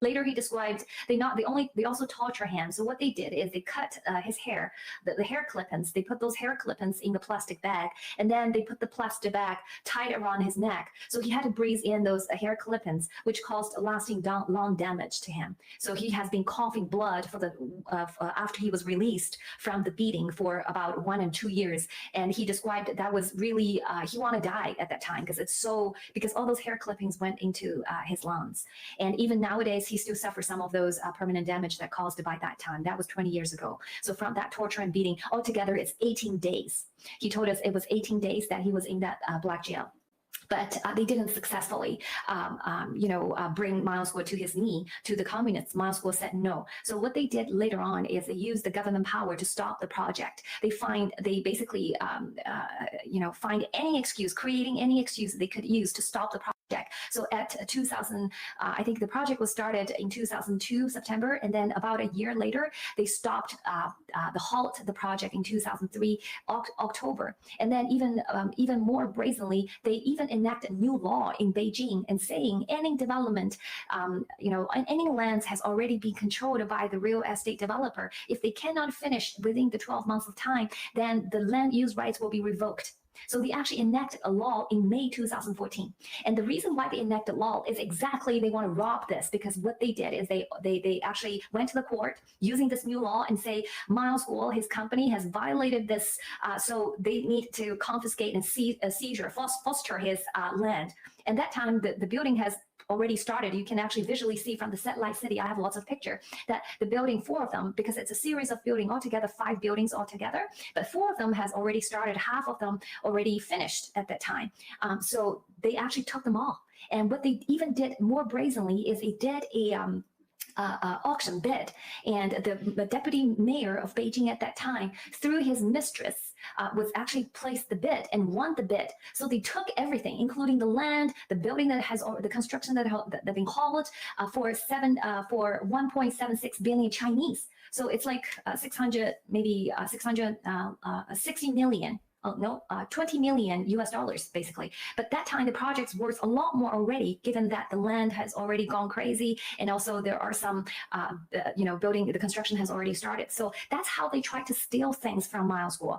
Later, he described they also torture him. So what they did is they cut his hair, the hair clip-ins. They put those hair clip-ins in the plastic bag, and then they put the plastic bag tied around his neck. So he had to breathe in those hair clip-ins, which caused lasting lung damage to him. So he has been coughing blood for the after he was released from the beating for about 1 and 2 years. And he described that was really he wanted to die at that time because all those hair clippings went into his lungs. And even nowadays, he still suffers some of those permanent damage that caused by that time. That was 20 years ago. So from that torture and beating, altogether, it's 18 days. He told us it was 18 days that he was in that black jail. But they didn't successfully, bring Miles Guo to his knee to the communists. Miles Guo said no. So what they did later on is they used the government power to stop the project. They basically, find any excuse, creating any excuse they could use to stop the project. So at 2000, I think the project was started in 2002 September, and then about a year later, they stopped the project in 2003 October. And then even more brazenly, they even enacted a new law in Beijing and saying any development, any lands has already been controlled by the real estate developer. If they cannot finish within the 12 months of time, then the land use rights will be revoked. So they actually enacted a law in May 2014. And the reason why they enacted law is exactly they want to rob this, because what they did is they actually went to the court using this new law and say Miles Guo, his company, has violated this, so they need to confiscate and foster his land. And that time, the building has already started. You can actually visually see from the satellite city, I have lots of pictures, that the building, 4 of them, because it's a series of buildings altogether, 5 buildings altogether, but 4 of them has already started, half of them already finished at that time. So they actually took them all. And what they even did more brazenly is they did a auction bid, and the deputy mayor of Beijing at that time, through his mistress, was actually placed the bid and won the bid. So they took everything, including the land, the building that has the construction that been hauled for 1.76 billion Chinese. So it's like 60 million. 20 million US dollars, basically. But that time, the project's worth a lot more already, given that the land has already gone crazy. And also there are some, the construction has already started. So that's how they try to steal things from Miles Guo.